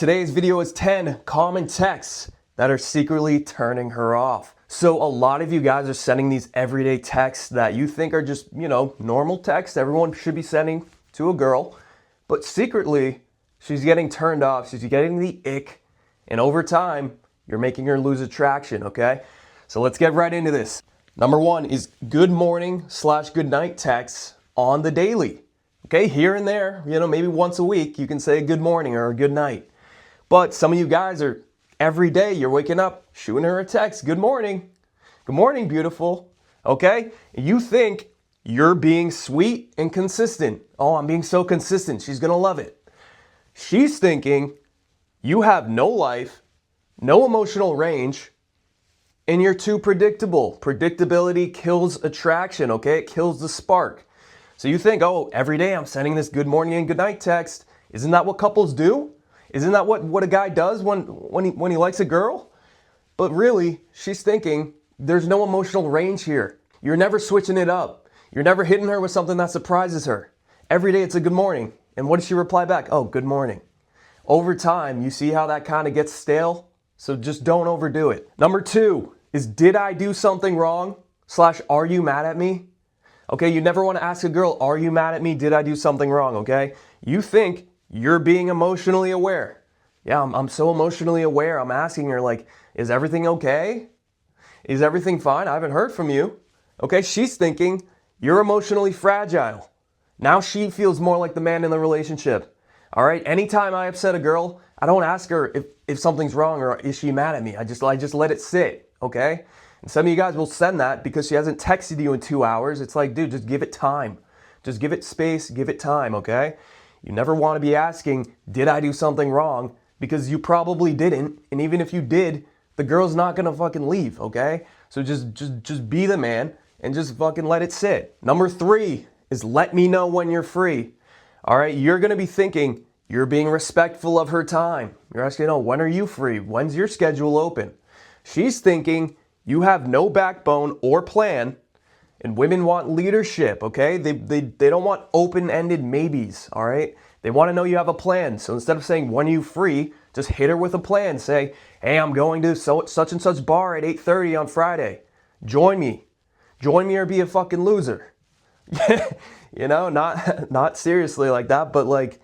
Today's video is 10 common texts that are secretly turning her off. So a lot of you guys are sending these everyday texts that you think are just, normal texts everyone should be sending to a girl. But secretly, she's getting turned off, she's getting the ick, and over time, you're making her lose attraction, okay? So let's get right into this. Number one is good morning / good night texts on the daily. Okay, here and there, maybe once a week, you can say good morning or good night. But some of you guys are, every day you're waking up, shooting her a text, good morning, beautiful, okay? You think you're being sweet and consistent. Oh, I'm being so consistent, she's gonna love it. She's thinking you have no life, no emotional range, and you're too predictable. Predictability kills attraction, okay? It kills the spark. So you think, oh, every day I'm sending this good morning and good night text. Isn't that what couples do? Isn't that what a guy does when he likes a girl? But really, she's thinking there's no emotional range here. You're never switching it up. You're never hitting her with something that surprises her. Every day it's a good morning. And what does she reply back? Oh, good morning. Over time, you see how that kind of gets stale? So just don't overdo it. Number two is, did I do something wrong? / are you mad at me? Okay, you never want to ask a girl, are you mad at me? Did I do something wrong? Okay, you think you're being emotionally aware. Yeah, I'm so emotionally aware. I'm asking her, like, is everything okay? Is everything fine? I haven't heard from you. Okay, she's thinking you're emotionally fragile. Now she feels more like the man in the relationship. All right, anytime I upset a girl, I don't ask her if something's wrong or is she mad at me. I just let it sit, okay? And some of you guys will send that because she hasn't texted you in 2 hours. It's like, dude, just give it time. Just give it space, give it time, okay? You never want to be asking, did I do something wrong? Because you probably didn't. And even if you did, the girl's not going to fucking leave, okay? So just be the man and just fucking let it sit. Number three is, let me know when you're free. All right, you're going to be thinking you're being respectful of her time. You're asking, oh, when are you free? When's your schedule open? She's thinking you have no backbone or plan, and women want leadership, okay? They don't want open-ended maybes, all right? They want to know you have a plan. So instead of saying, when are you free, just hit her with a plan. Say, hey, I'm going to such and such bar at 8:30 on Friday. Join me. Join me or be a fucking loser. Not seriously like that, but like,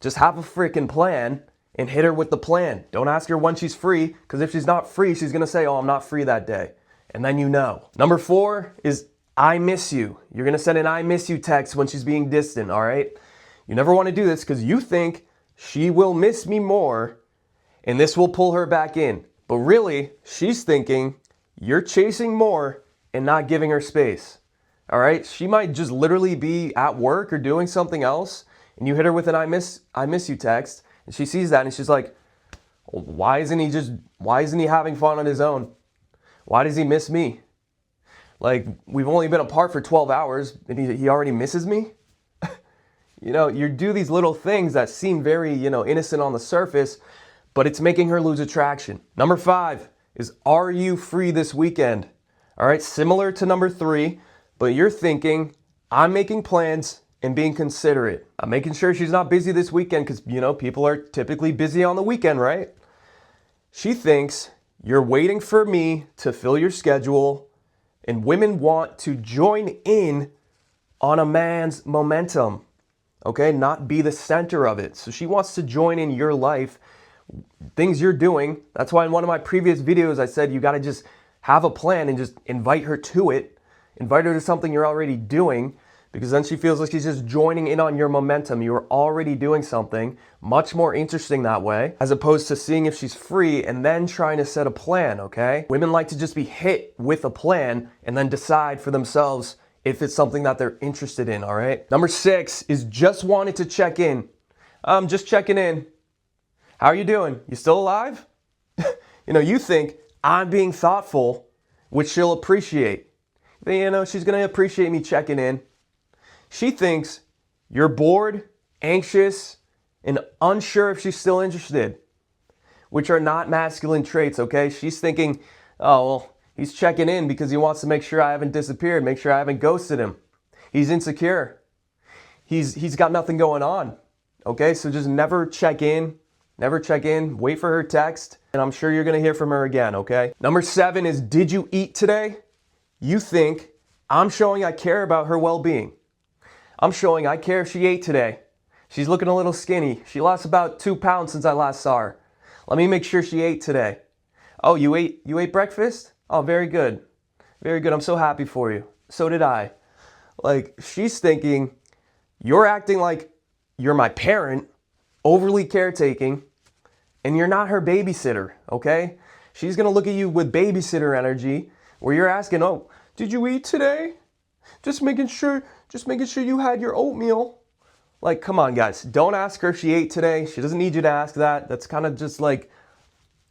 just have a freaking plan and hit her with the plan. Don't ask her when she's free, because if she's not free, she's going to say, oh, I'm not free that day. And then you know. Number four is, I miss you. You're going to send an I miss you text when she's being distant, all right? You never want to do this because you think she will miss me more and this will pull her back in. But really, she's thinking you're chasing more and not giving her space, all right? She might just literally be at work or doing something else, and you hit her with an I miss you text, and she sees that and she's like, well, why isn't he having fun on his own? Why does he miss me? Like, we've only been apart for 12 hours and he already misses me? You do these little things that seem very, innocent on the surface, but it's making her lose attraction. Number five is, are you free this weekend? All right, similar to number three, but you're thinking, I'm making plans and being considerate. I'm making sure she's not busy this weekend because, people are typically busy on the weekend, right? She thinks you're waiting for me to fill your schedule, and women want to join in on a man's momentum, okay? Not be the center of it. So she wants to join in your life, things you're doing. That's why in one of my previous videos, I said you got to just have a plan and just invite her to it. Invite her to something you're already doing, because then she feels like she's just joining in on your momentum. You're already doing something much more interesting that way, as opposed to seeing if she's free and then trying to set a plan, okay? Women like to just be hit with a plan and then decide for themselves if it's something that they're interested in, all right? Number six is, just wanted to check in. I'm just checking in. How are you doing? You still alive? You think I'm being thoughtful, which she'll appreciate. She's gonna appreciate me checking in. She thinks you're bored, anxious, and unsure if she's still interested, which are not masculine traits, okay? She's thinking, oh, well, he's checking in because he wants to make sure I haven't disappeared, make sure I haven't ghosted him. He's insecure. He's got nothing going on, okay? So just never check in, Never check in, wait for her text, and I'm sure you're gonna hear from her again, okay? Number 7 is, did you eat today? You think I'm showing I care about her well-being. I'm showing I care if she ate today. She's looking a little skinny. She lost about 2 pounds since I last saw her. Let me make sure she ate today. Oh, you ate breakfast? Oh, very good. Very good. I'm so happy for you. So did I. Like, she's thinking you're acting like you're my parent, overly caretaking, and you're not her babysitter, okay? She's gonna look at you with babysitter energy where you're asking, oh, did you eat today? Just making sure you had your oatmeal. Like, come on, guys. Don't ask her if she ate today. She doesn't need you to ask that. That's kind of just like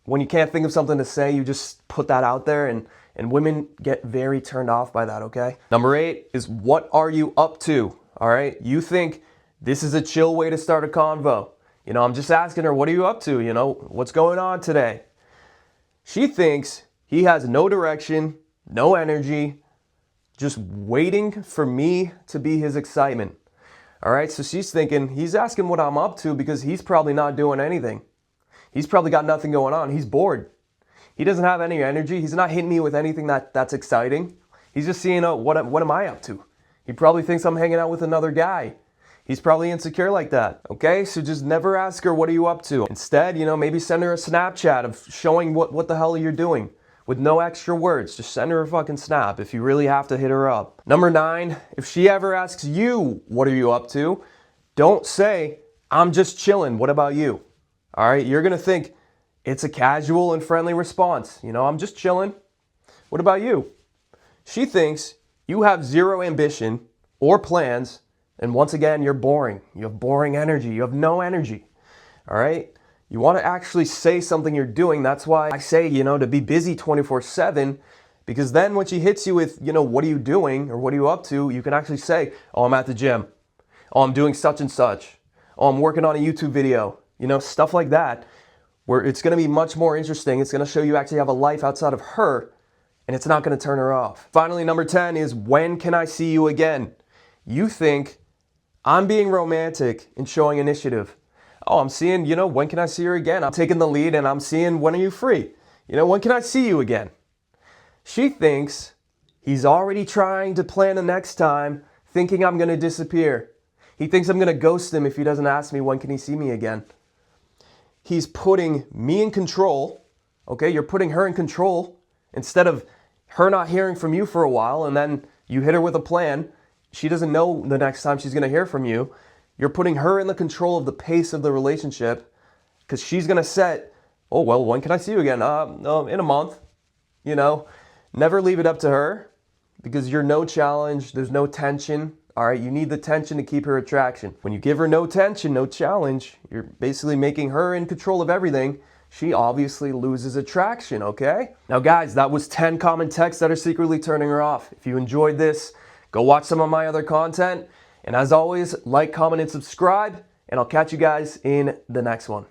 when you can't think of something to say, you just put that out there, and women get very turned off by that, okay? Number 8 is, what are you up to? All right? You think this is a chill way to start a convo. You know, I'm just asking her, what are you up to? You know, what's going on today? She thinks he has no direction, no energy, just waiting for me to be his excitement. All right, so she's thinking he's asking what I'm up to because he's probably not doing anything. He's probably got nothing going on. He's bored. He doesn't have any energy. He's not hitting me with anything that's exciting. He's just seeing, oh, what am I up to? He probably thinks I'm hanging out with another guy. He's probably insecure like that, okay? So just never ask her, what are you up to? Instead, you know, maybe send her a Snapchat of showing what the hell you're doing with no extra words. Just send her a fucking snap if you really have to hit her up. Number 9, if she ever asks you, what are you up to? Don't say, I'm just chilling. What about you? All right, you're gonna think it's a casual and friendly response. You know, I'm just chilling. What about you? She thinks you have zero ambition or plans, and once again, you're boring. You have boring energy. You have no energy. All right? You want to actually say something you're doing. That's why I say, you know, to be busy 24/7, because then when she hits you with, you know, what are you doing or what are you up to, you can actually say, oh, I'm at the gym. Oh, I'm doing such and such. Oh, I'm working on a YouTube video. You know, stuff like that, where it's going to be much more interesting. It's going to show you actually have a life outside of her, and it's not going to turn her off. Finally, number 10 is, when can I see you again? You think I'm being romantic and showing initiative. Oh, I'm seeing, you know, when can I see her again? I'm taking the lead and I'm seeing, when are you free? You know, when can I see you again? She thinks he's already trying to plan the next time, thinking I'm going to disappear. He thinks I'm going to ghost him if he doesn't ask me, when can he see me again? He's putting me in control, okay? You're putting her in control instead of her not hearing from you for a while, and then you hit her with a plan. She doesn't know the next time she's going to hear from you. You're putting her in the control of the pace of the relationship, because she's going to set, oh, well, when can I see you again? In a month. You know, never leave it up to her, because you're no challenge. There's no tension. All right, you need the tension to keep her attraction. When you give her no tension, no challenge, you're basically making her in control of everything. She obviously loses attraction, okay? Now, guys, that was 10 common texts that are secretly turning her off. If you enjoyed this, go watch some of my other content. And as always, like, comment, and subscribe. And I'll catch you guys in the next one.